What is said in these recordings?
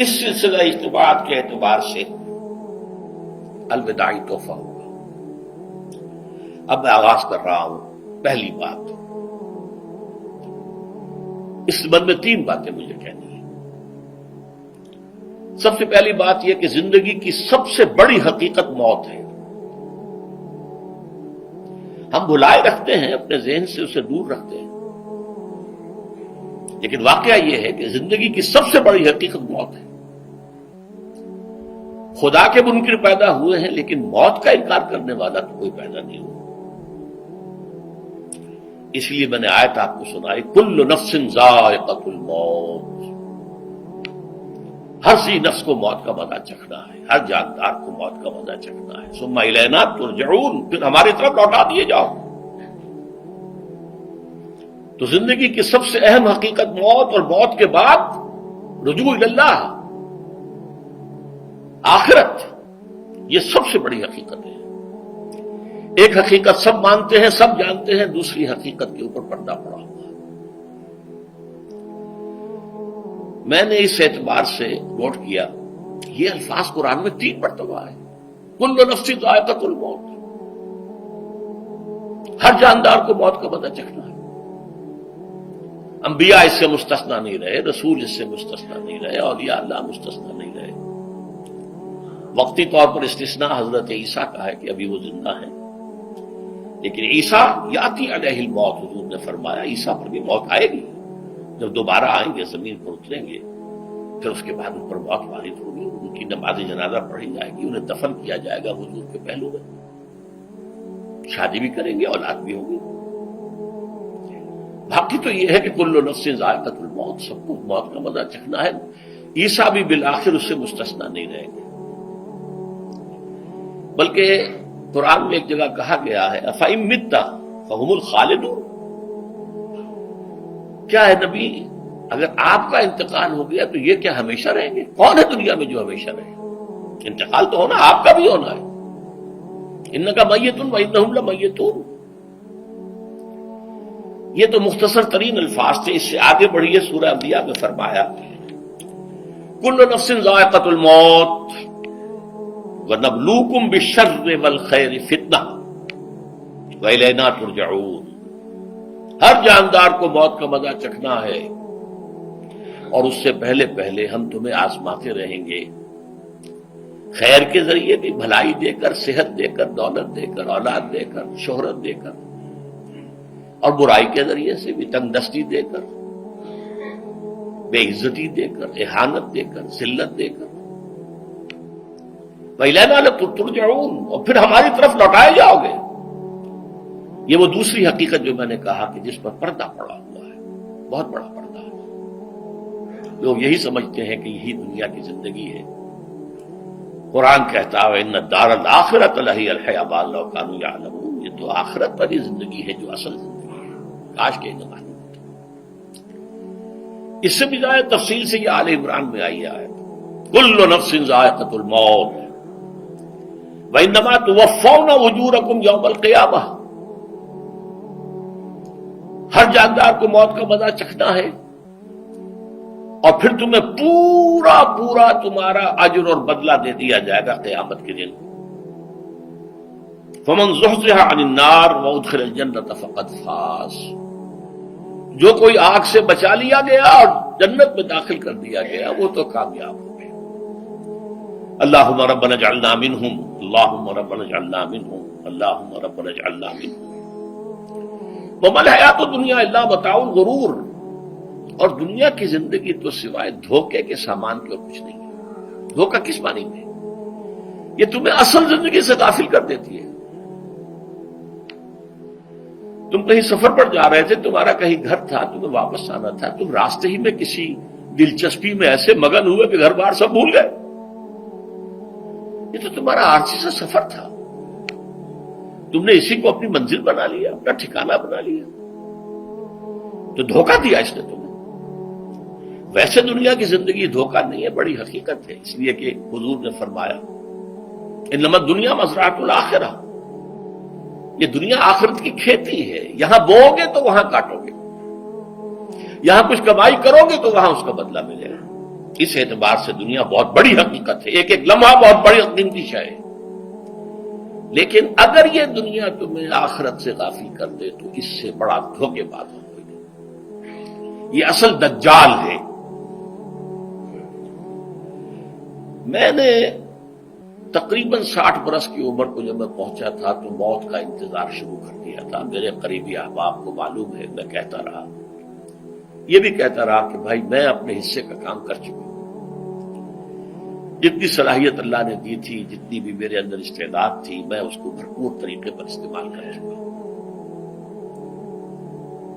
اس سلسلہ اجتماعات کے اعتبار سے الوداعی تحفہ ہوگا۔ اب میں آغاز کر رہا ہوں۔ پہلی بات، اس سبب میں 3 باتیں مجھے کہنی ہیں۔ سب سے پہلی بات یہ کہ زندگی کی سب سے بڑی حقیقت موت ہے۔ ہم بھلائے رکھتے ہیں، اپنے ذہن سے اسے دور رکھتے ہیں، لیکن واقعہ یہ ہے کہ زندگی کی سب سے بڑی حقیقت موت ہے۔ خدا کے منکر پیدا ہوئے ہیں، لیکن موت کا انکار کرنے والا تو کوئی پیدا نہیں ہوا۔ اس لیے میں نے آیت آپ کو سنائی، کل نفس ذائقۃ الموت، ہر سی نفس کو موت کا مزہ چکھنا ہے، ہر جاندار کو موت کا مزہ چکھنا ہے۔ ثم الینا ترجعون، پھر ہماری طرف لوٹا دیے جاؤ۔ تو زندگی کی سب سے اہم حقیقت موت، اور موت کے بعد رجوع اللہ، آخرت، یہ سب سے بڑی حقیقت ہے۔ ایک حقیقت سب مانتے ہیں، سب جانتے ہیں، دوسری حقیقت کے اوپر پردہ پڑا ہوا ہے۔ میں نے اس اعتبار سے نوٹ کیا، یہ الفاظ قرآن میں 3 مرتبہ ہے، کل نفس ذائقۃ الموت، ہر جاندار کو موت کا مزہ چکھنا ہے۔ انبیاء اس سے مستثنا نہیں رہے، رسول اس سے مستثنا نہیں رہے، اولیاء اللہ مستثنا نہیں رہے۔ وقتی طور پر استثناء حضرت عیسیٰ کا ہے کہ ابھی وہ زندہ ہیں، لیکن عیسیٰ یاتی علیہ الموت، حضور نے فرمایا عیسیٰ پر بھی موت آئے گی، جب دوبارہ آئیں گے زمین پر اتریں گے، پھر اس کے بعد ان پر موت وارد ہوگی، ان کی نماز جنازہ پڑھی جائے گی، انہیں دفن کیا جائے گا حضور کے پہلو میں، شادی بھی کریں گے، اولاد بھی ہوگی۔ باقی تو یہ ہے کہ کل نفس ذائقۃ الموت، سب کو موت کا مزہ چکھنا ہے۔ عیسیٰ بھی بالآخر اس سے مستثنا نہیں رہیں گے، بلکہ قرآن میں ایک جگہ کہا گیا ہے أَفَإِن مِتَّ فَهُمُ الْخَالِدُونَ، کیا ہے نبی، اگر آپ کا انتقال ہو گیا تو یہ کیا ہمیشہ رہیں گے؟ کون ہے دنیا میں جو ہمیشہ رہے؟ انتقال تو ہونا، آپ کا بھی ہونا ہے۔ إِنَّكَ مَيِّتٌ وَإِنَّهُمْ لَمَيِّتُونَ۔ یہ تو مختصر ترین الفاظ تھے۔ اس سے آگے بڑھیے، سورہ انبیاء میں فرمایا کل نفس ذائقۃ الموت وَنَبْلُوكُمْ بِالشَّرِّ وَالْخَيْرِ فِتْنَةً وَإِلَيْنَا تُرْجَعُونَ، ہر جاندار کو موت کا مزہ چکھنا ہے، اور اس سے پہلے پہلے ہم تمہیں آزماتے رہیں گے، خیر کے ذریعے بھی، بھلائی دے کر، صحت دے کر، دولت دے کر، اولاد دے کر، شہرت دے کر، اور برائی کے ذریعے سے بھی، تنگ دستی دے کر، بے عزتی دے کر، اہانت دے کر، ذلت دے کر، وَإِلَيْنَا تُرْجَعُونَ، اور پھر ہماری طرف لوٹائے جاؤ گے۔ یہ وہ دوسری حقیقت جو میں نے کہا کہ جس پر پردہ پڑا ہوا ہے، بہت بڑا پردہ ہے۔ لوگ یہی سمجھتے ہیں کہ یہی دنیا کی زندگی ہے۔ قرآن کہتا ہے إِنَّ الدَّارَ الْآخِرَةَ لَهِيَ الْحَيَوَانُ لَوْ كَانُوا يَعْلَمُونَ، یہ تو آخرت والی زندگی ہے جو اصل زندگی ہے، کاش کے انہیں معلوم ہوتا۔ اس سے بھی زیادہ تفصیل سے یہ آل عمران میں آئی ہے، کل نفس ذائقۃ الموت وَإِنَّمَا تُوَفَّوْنَ أُجُورَكُمْ يَوْمَ الْقِيَامَةِ، ہر جاندار کو موت کا مزہ چکھنا ہے، اور پھر تمہیں پورا پورا تمہارا اجر اور بدلہ دے دیا جائے گا قیامت کے دن۔ فَمَنْ زُحْزِحَ عَنِ النَّارِ وَأُدْخِلَ الْجَنَّةَ فَقَدْ فَازَ، جو کوئی آگ سے بچا لیا گیا اور جنت میں داخل کر دیا گیا، وہ تو کامیاب ہو گیا۔ اللہم ربنا اجعلنا منہم، اللہم ربنا اجعلنا منہم، اللہم ربنا اجعلنا منہم۔ وَمَا الْحَيَاةُ الدُّنْيَا إِلَّا مَتَاعُ الْغُرُورِ، اور دنیا کی زندگی تو سوائے دھوکے کے سامان کے اور کچھ نہیں ہے۔ دھوکہ کس معنی میں؟ یہ تمہیں اصل زندگی سے غافل کر دیتی ہے۔ تم کہیں سفر پر جا رہے تھے، تمہارا کہیں گھر تھا، تمہیں واپس آنا تھا، تم راستے ہی میں کسی دلچسپی میں ایسے مگن ہوئے کہ گھر بار سب بھول گئے۔ یہ تو تمہارا عارضی سا سفر تھا، تم نے اسی کو اپنی منزل بنا لیا، اپنا ٹھکانہ بنا لیا، تو دھوکہ دیا اس نے تمہیں۔ ویسے دنیا کی زندگی دھوکہ نہیں ہے، بڑی حقیقت ہے، اس لیے کہ حضور نے فرمایا انما الدنیا مزرعۃ الآخرہ، یہ دنیا آخرت کی کھیتی ہے، یہاں بو گے تو وہاں کاٹو گے، یہاں کچھ کمائی کرو گے تو وہاں اس کا بدلہ ملے گا۔ اس اعتبار سے دنیا بہت بڑی حقیقت ہے، ایک ایک لمحہ بہت بڑی قیمتی شے ہے، لیکن اگر یہ دنیا تمہیں آخرت سے غافل کر دے تو اس سے بڑا دھوکے باز ہو گئی۔ یہ اصل دجال ہے۔ میں نے تقریباً 60 برس کی عمر کو جب میں پہنچا تھا تو موت کا انتظار شروع کر دیا تھا۔ میرے قریبی احباب کو معلوم ہے، میں کہتا رہا، یہ بھی کہتا رہا کہ بھائی میں اپنے حصے کا کام کر چکا ہوں، جتنی صلاحیت اللہ نے دی تھی، جتنی بھی میرے اندر استعداد تھی، میں اس کو بھرپور طریقے پر استعمال کر چکا ہوں۔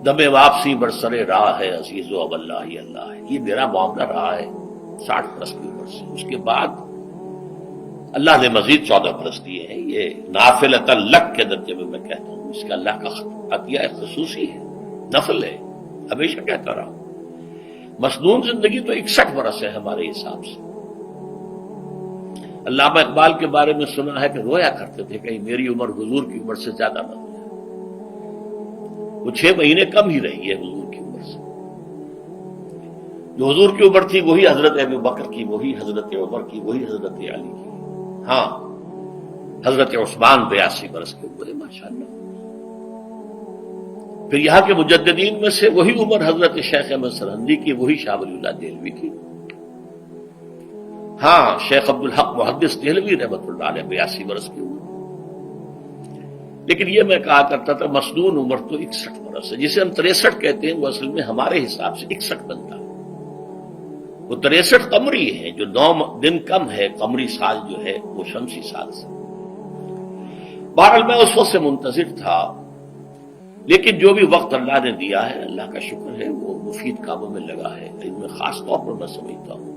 دم واپسی برسرے راہ ہے عزیز و اب اللہ ہی اللہ ہے، یہ میرا معاملہ رہا ہے 60 برس کی عمر سے۔ اس کے بعد اللہ نے مزید 14 برس دیے ہیں، یہ نافلۃ لک کے درجے میں کہتا ہوں، اس کا اللہ کا عطیہ خصوصی ہے، نفل ہے، ہمیشہ کہتا رہا ہوں۔ مسنون زندگی تو 61 برس ہے ہمارے حساب سے۔ علامہ اقبال کے بارے میں سنا ہے کہ رویا کرتے تھے کہیں میری عمر حضور کی عمر سے زیادہ نہ ہو جائے، وہ 6 مہینے کم ہی رہی ہے حضور کی عمر سے۔ جو حضور کی عمر تھی وہی حضرت ابو بکر کی، وہی حضرت عمر کی، وہی حضرت علی کی، ہاں حضرت عثمان 82 برس کے عمر ہے ماشاءاللہ۔ پھر یہاں کے مجددین میں سے وہی عمر حضرت شیخ احمد سرہندی کی، وہی شاہ ولی اللہ دہلوی کی، ہاں شیخ عبدالحق محدث دہلوی رحمۃ اللہ علیہ 82 برس کی عمر۔ لیکن یہ میں کہا کرتا تھا مسنون عمر تو 61 برس ہے، جسے ہم 63 کہتے ہیں وہ اصل میں ہمارے حساب سے 61 بنتا ہے۔ وہ 63 قمری ہے، جو 9 دن کم ہے، قمری سال جو ہے وہ شمسی سال سے۔ بہرحال میں اس وقت سے منتظر تھا، لیکن جو بھی وقت اللہ نے دیا ہے اللہ کا شکر ہے، وہ مفید کاموں میں لگا ہے۔ ان میں خاص طور پر میں سمجھتا ہوں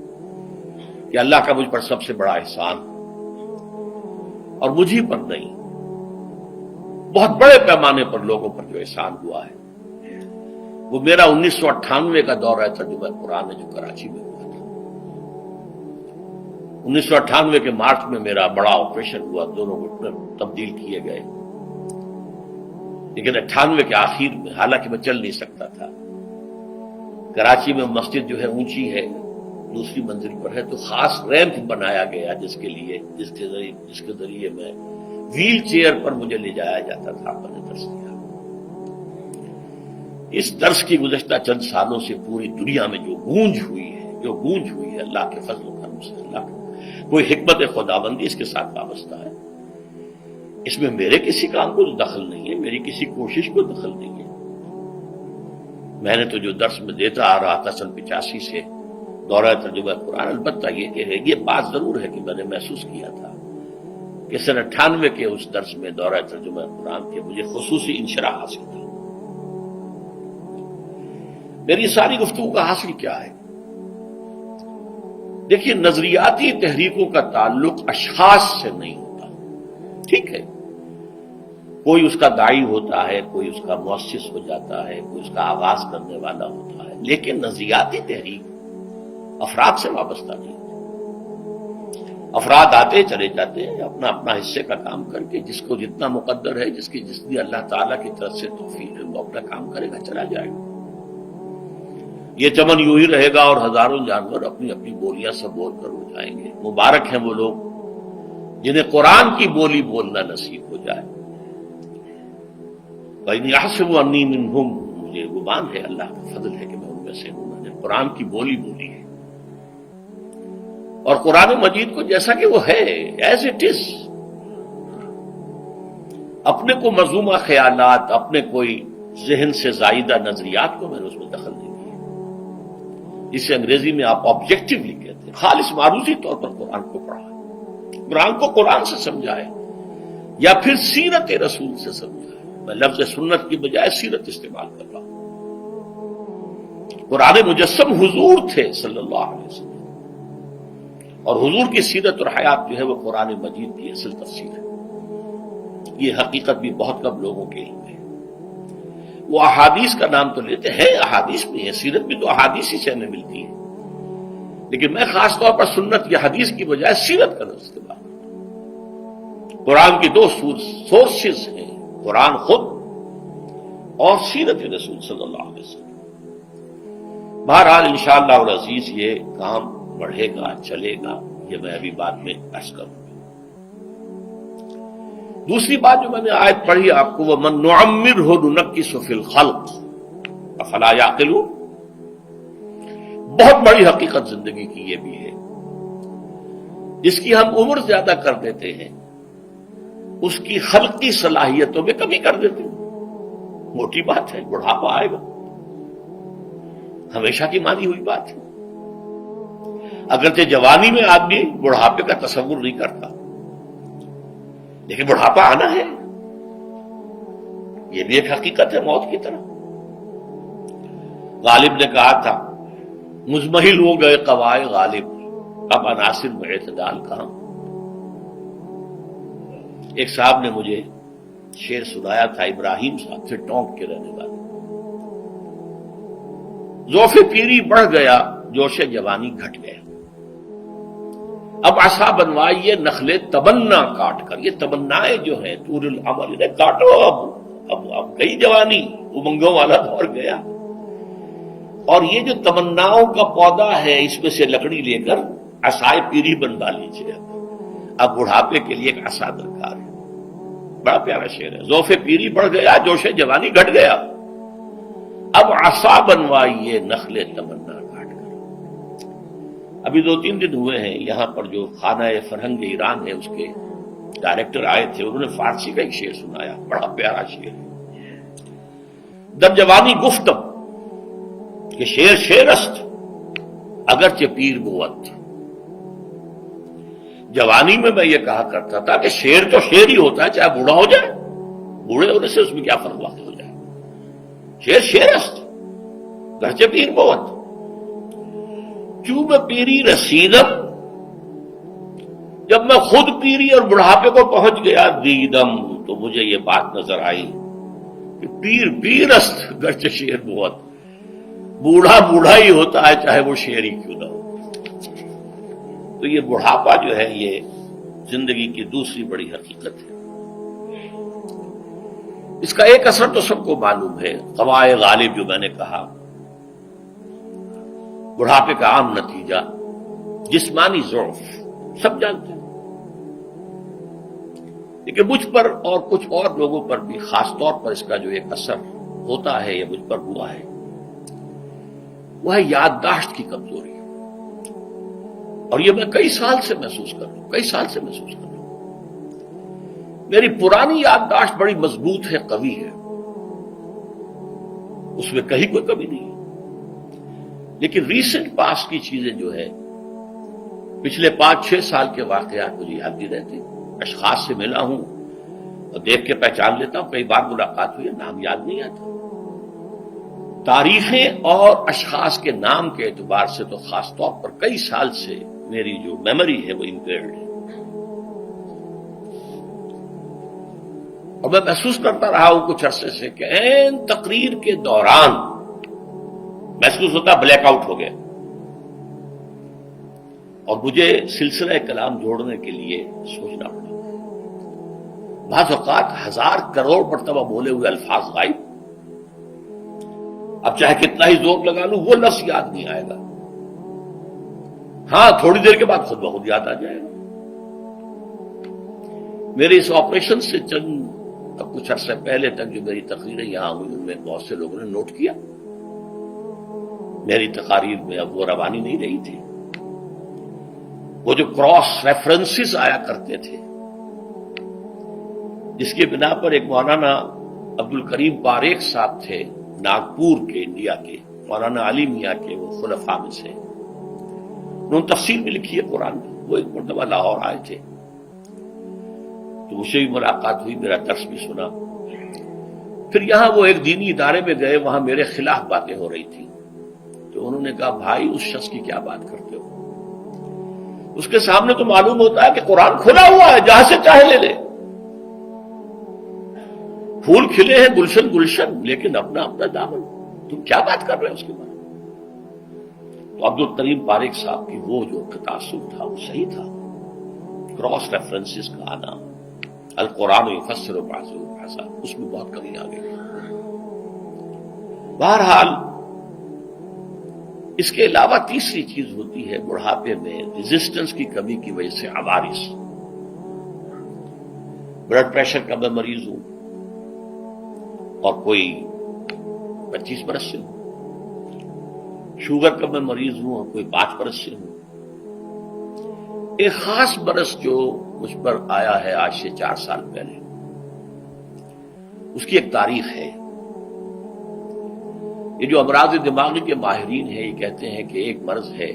کہ اللہ کا مجھ پر سب سے بڑا احسان، اور مجھے پر نہیں، بہت بڑے پیمانے پر لوگوں پر جو احسان ہوا ہے، وہ میرا 1998 کا دورہ ترجمہ قرآن جو کراچی میں ہوا تھا۔ 1998 کے مارچ میں میرا بڑا آپریشن ہوا، دونوں گھٹنے تبدیل کیے گئے، لیکن 98 کے آخر میں، حالانکہ میں چل نہیں سکتا تھا، کراچی میں مسجد جو ہے اونچی ہے، دوسری منزل پر ہے، تو خاص ریمپ بنایا گیا جس کے ذریعے میں ویل چیئر پر مجھے لے جایا جاتا تھا، میں نے درس دیا۔ اس درس کی گزشتہ چند سالوں سے پوری دنیا میں جو گونج ہوئی ہے اللہ کے فضل و کرم سے، اللہ کا کوئی حکمت خداوندی اس کے ساتھ وابستہ ہے۔ اس میں میرے کسی کام کو دخل نہیں ہے، میری کسی کوشش کو دخل نہیں ہے۔ میں نے تو جو درس میں دیتا آ رہا تھا سن 85 سے دورہ ترجمہ قرآن، البتہ یہ بات ضرور ہے کہ میں نے محسوس کیا تھا کہ سن 98 کے اس درس میں دورہ ترجمہ قرآن کے مجھے خصوصی انشراح حاصل تھا۔ میری ساری گفتگو کا حاصل کیا ہے؟ دیکھیے، نظریاتی تحریکوں کا تعلق اشخاص سے نہیں ہوتا، ٹھیک ہے، کوئی اس کا داعی ہوتا ہے، کوئی اس کا مؤسس ہو جاتا ہے، کوئی اس کا آغاز کرنے والا ہوتا ہے، لیکن نظریاتی تحریک افراد سے وابستہ نہیں ہوتی۔ افراد آتے چلے جاتے ہیں اپنا اپنا حصے کا کام کر کے، جس کو جتنا مقدر ہے، جتنی اللہ تعالیٰ کی طرف سے توفیق ہے، وہ اپنا کام کرے گا، چلا جائے گا۔ یہ چمن یوں ہی رہے گا اور ہزاروں جانور اپنی اپنی بولیاں سے بول کر اڑ جائیں گے۔ مبارک ہیں وہ لوگ جنہیں قرآن کی بولی بولنا نصیب ہو جائے۔ وَإِنْ يَحْسَبُ أَنِّي مِنْهُمْ، مجھے گمان ہے، اللہ کا فضل ہے کہ میں ان میں سے ہوں، میں نے قرآن کی بولی بولی ہے، اور قرآن مجید کو جیسا کہ وہ ہے ایز اٹ از، اپنے کو مذمومہ خیالات، اپنے کوئی ذہن سے زائدہ نظریات کو میں نے اس میں دخل نہیں دیا، جسے انگریزی میں آپ آبجیکٹیولی کہتے ہیں، خالص معروضی طور پر قرآن کو پڑھا ہے، قرآن کو قرآن سے سمجھائے یا پھر سیرت رسول سے سمجھائے۔ میں لفظ سنت کی بجائے سیرت استعمال کر رہا ہوں۔ قرآن مجسم حضور تھے صلی اللہ علیہ وسلم، اور حضور کی سیرت اور حیات جو ہے وہ قرآن مجید کی اصل تفسیر ہے۔ یہ حقیقت بھی بہت کم لوگوں کے علم ہے۔ وہ احادیث کا نام تو لیتے ہیں، احادیث بھی ہے، سیرت بھی تو احادیث ہی سے ہمیں ملتی ہے، لیکن میں خاص طور پر سنت یا حدیث کی بجائے سیرت کا استعمال کرتا ہوں۔ قرآن کی 2 سورسز ہیں، قرآن خود اور سیرت رسول صلی اللہ علیہ وسلم۔ بہرحال انشاءاللہ العزیز یہ کام بڑھے گا، چلے گا، یہ میں ابھی بعد میں عرض کروں گا۔ دوسری بات جو میں نے آیت پڑھی آپ کو، وَمَن نُعَمِّرْهُ نُنَكِّسُ فِي الْخَلْقِ أَفَلَا يَعْقِلُونَ، بہت بڑی حقیقت زندگی کی یہ بھی ہے، جس کی ہم عمر زیادہ کر دیتے ہیں اس کی خلقی صلاحیتوں میں کمی کر دیتے ہیں۔ موٹی بات ہے، بڑھاپا آئے گا، ہمیشہ کی مانی ہوئی بات ہے۔ اگرچہ جوانی میں آدمی بڑھاپے کا تصور نہیں کرتا، لیکن بڑھاپا آنا ہے، یہ بھی ایک حقیقت ہے موت کی طرح۔ غالب نے کہا تھا مزمحل ہو گئے قوائے غالب، اب عناصر میں اعتدال کہاں۔ ایک صاحب نے مجھے شعر سنایا تھا، ابراہیم صاحب سے، ٹونک کے رہنے والے، ذوف پیری بڑھ گیا، جوش جوانی گھٹ گیا، اب عصا بنوائیے نخل تمنا کاٹ کر۔ یہ تمنائیں جو ہیں طول العمر، انہیں کاٹو، اب گئی جوانی، امنگوں والا دور گیا، اور یہ جو تمناؤں کا پودا ہے اس میں سے لکڑی لے کر عصائے پیری بنوا لیجیے، اب بڑھاپے کے لیے ایک عصا درکار ہے۔ بڑا پیارا شعر ہے، ذوف پیری بڑھ گیا، جوش جوانی گھٹ گیا، اب عصا بنوائیے نخل تمنا کاٹ کر۔ ابھی 2-3 دن ہوئے ہیں، یہاں پر جو خانہ فرہنگ ایران ہے اس کے ڈائریکٹر آئے تھے، انہوں نے فارسی کا ایک شعر سنایا، بڑا پیارا شعر ہے، در جوانی گفتم کہ شعر شعر است اگرچہ پیر بود۔ جوانی میں یہ کہا کرتا تھا کہ شعر تو شعر ہی ہوتا ہے، چاہے بوڑھا ہو جائے، بوڑھے ہونے سے اس میں کیا فرق واقع ہو جائے، شعر شعر است اگرچہ پیر بود۔ چوب پیری رسیدم، جب میں خود پیری اور بڑھاپے کو پہنچ گیا، دیدم، تو مجھے یہ بات نظر آئی کہ پیر پیر است اگرچہ شعر بود، بوڑھا بوڑھا ہی ہوتا ہے چاہے وہ شعر ہی کیوں نہ ہو۔ تو یہ بڑھاپا جو ہے یہ زندگی کی دوسری بڑی حقیقت ہے۔ اس کا ایک اثر تو سب کو معلوم ہے، قوائے غالب جو میں نے کہا، بڑھاپے کا عام نتیجہ جسمانی ضعف، سب جانتے ہیں، لیکن مجھ پر اور کچھ اور لوگوں پر بھی خاص طور پر اس کا جو ایک اثر ہوتا ہے، یہ مجھ پر ہوا ہے، وہ ہے یادداشت کی کمزوری، اور یہ میں کئی سال سے محسوس کر رہا ہوں۔ میری پرانی یادداشت بڑی مضبوط ہے، قوی ہے، اس میں کہیں کوئی کمی نہیں ہے، لیکن ریسنٹ پاس کی چیزیں جو ہے، پچھلے 5-6 سال کے واقعات مجھے یاد نہیں رہتے، اشخاص سے ملا ہوں اور دیکھ کے پہچان لیتا ہوں، کئی بار ملاقات ہوئی ہے، نام یاد نہیں آتا، تاریخیں اور اشخاص کے نام کے اعتبار سے تو خاص طور پر کئی سال سے میری جو میموری ہے وہ امپیئرڈ ہے، اور میں محسوس کرتا رہا ہوں کچھ عرصے سے کہ عین تقریر کے دوران محسوس ہوتا بلیک آؤٹ ہو گیا، اور مجھے سلسلہ کلام جوڑنے کے لیے سوچنا پڑا۔ بعض اوقات 1000 کروڑ مرتبہ بولے ہوئے الفاظ غائب، اب چاہے کتنا ہی زور لگا لوں وہ لفظ یاد نہیں آئے گا، ہاں تھوڑی دیر کے بعد خود بخود یاد آ جائے گا۔ میرے اس آپریشن سے اب کچھ عرصے پہلے تک جو میری تقریریں یہاں ہوئی، ان میں بہت سے لوگوں نے نوٹ کیا، میری تقاریر میں اب وہ روانی نہیں رہی تھی، وہ جو کراس ریفرنسز آیا کرتے تھے، جس کی بنا پر ایک مولانا عبد الکریم پاریخ صاحب تھے ناگپور کے، انڈیا کے، مولانا علی میاں کے وہ خلفاء میں سے، انہوں نے تفسیر بھی لکھی ہے قرآن میں، وہ ایک مرتبہ لاہور آئے تھے، تو مجھ سے بھی ملاقات ہوئی، میرا درس بھی سنا، پھر یہاں وہ ایک دینی ادارے میں گئے، وہاں میرے خلاف باتیں ہو رہی تھی، تو انہوں نے کہا بھائی اس شخص کی کیا بات کرتے ہو، اس کے سامنے تو معلوم ہوتا ہے کہ قرآن کھلا ہوا ہے، جہاں سے چاہے لے لے، پھول کھلے ہیں گلشن گلشن، لیکن اپنا اپنا دامن، تم کیا بات کر رہے ہو اس کے بارے میں؟ تو عبد الکریم پاریخ صاحب کی وہ جو تاثر تھا وہ صحیح تھا، کراس ریفرنسز کا آنا، القرآن یفسر بعضہ بعضا، اس میں بہت کمی آ گئی۔ بہرحال اس کے علاوہ تیسری چیز ہوتی ہے بڑھاپے میں ریزسٹنس کی کمی کی وجہ سے عوارض. بلڈ پریشر کا میں مریض ہوں اور کوئی 25 برس سے ہوں، شوگر کا میں مریض ہوں اور کوئی 5 برس سے ہوں. ایک خاص برس جو مجھ پر آیا ہے آج سے 4 سال پہلے، اس کی ایک تاریخ ہے. یہ جو امراض دماغی کے ماہرین ہیں یہ کہتے ہیں کہ ایک مرض ہے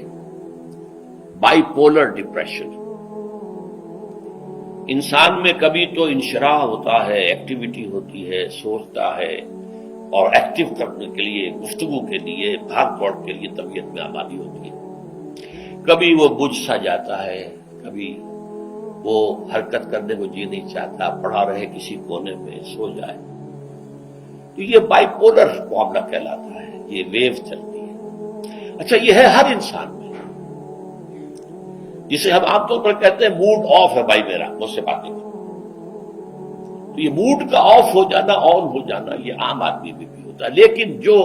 بائی پولر ڈپریشن. انسان میں کبھی تو انشراح ہوتا ہے، ایکٹیویٹی ہوتی ہے، سوچتا ہے اور ایکٹیو کرنے کے لیے، گفتگو کے لیے، بھاگ دوڑ کے لیے طبیعت میں آبادی ہوتی ہے. کبھی وہ بجھ سا جاتا ہے، کبھی وہ حرکت کرنے کو جی نہیں چاہتا، پڑا رہے کسی کونے میں، سو جائے. تو یہ بائی پولر معاملہ کہلاتا ہے، یہ ویو چلتی ہے. اچھا، یہ ہے ہر انسان میں، جسے ہم عام طور پر کہتے ہیں موڈ آف ہے بھائی میرا، مجھ سے باتیں کرو. تو یہ موڈ کا آف ہو جانا، آن ہو جانا، یہ عام آدمی میں بھی ہوتا ہے. لیکن جو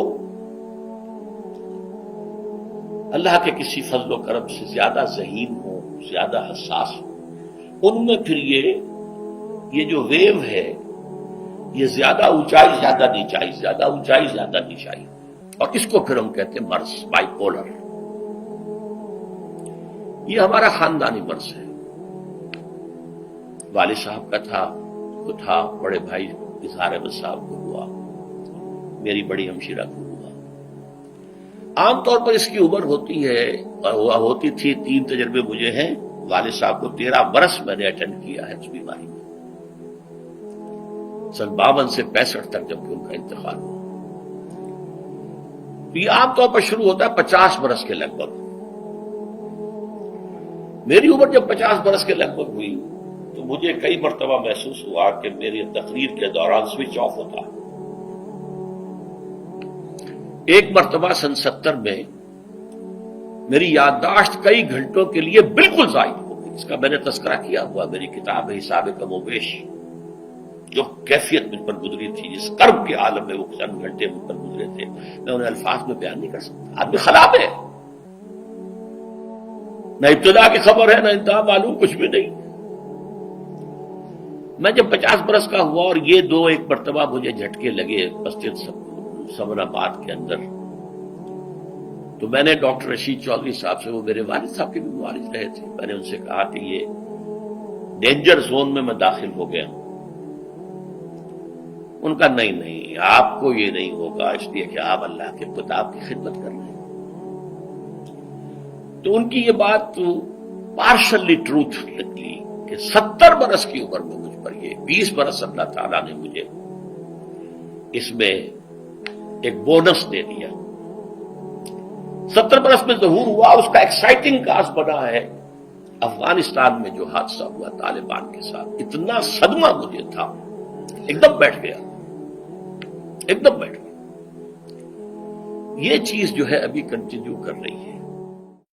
اللہ کے کسی فضل و کرم سے زیادہ ذہین ہو، زیادہ حساس ہو، ان میں پھر یہ جو ویو ہے یہ زیادہ اونچائی زیادہ نیچائی، زیادہ اونچائی زیادہ نیچائی، اور اس کو پھر ہم کہتے ہیں مرض، بائی پولر. یہ ہمارا خاندانی مرض ہے. والد صاحب کا تھا، وہ تھا، بڑے بھائی اظہار احمد صاحب کو ہوا، میری بڑی ہمشیرہ کو ہوا. عام طور پر اس کی عمر ہوتی ہے اور ہوا ہوتی تھی، 3 تجربے مجھے ہیں. والد صاحب کو 13 برس میں نے اٹینڈ کیا ہے اس بیماری میں، سن 52 سے 65 تک جب کہ ان کا انتقال ہوا. یہ عام طور پر شروع ہوتا ہے 50 برس کے لگ بھگ. میری عمر جب 50 برس کے لگ بھگ ہوئی تو مجھے کئی مرتبہ محسوس ہوا کہ میری تقریر کے دوران سوئچ آف ہوتا. ایک مرتبہ سن 70 میں میری یادداشت کئی گھنٹوں کے لیے بالکل ضائع ہو گئی. اس کا میں نے تذکرہ کیا ہوا، میری کتاب ہے حساب کم و بیش. جو کیفیت مجھ پر گزری تھی، جس کرب کے عالم میں وہ چند گھنٹے مجھ پر گزرے تھے، میں انہیں الفاظ میں بیان نہیں کر سکتا. آدمی خراب ہے، نہ ابتدا کی خبر ہے، نہ انتہا معلوم، کچھ بھی نہیں. میں جب 50 برس کا ہوا اور یہ ایک مرتبہ مجھے جھٹکے لگے مسجد سمن آباد کے اندر، تو میں نے ڈاکٹر رشید چودھری صاحب سے، وہ میرے والد صاحب کے بھی والد رہے تھے، میں نے ان سے کہا کہ یہ ڈینجر زون میں داخل ہو گیا ہوں. ان کا نہیں، آپ کو یہ نہیں ہوگا، اس لیے کہ آپ اللہ کے کتاب کی خدمت کر رہے ہیں. تو ان کی یہ بات پارشلی ٹروتھ نکلی کہ 70 برس کی عمر میں مجھ پر یہ 20 برس اللہ تعالیٰ نے مجھے اس میں ایک بونس دے دیا. 70 برس میں ظہور ہوا. اس کا ایکسائٹنگ کاز بنا ہے افغانستان میں جو حادثہ ہوا طالبان کے ساتھ. اتنا صدمہ مجھے تھا، ایک دم بیٹھ گیا. یہ چیز جو ہے ابھی کنٹینیو کر رہی ہے.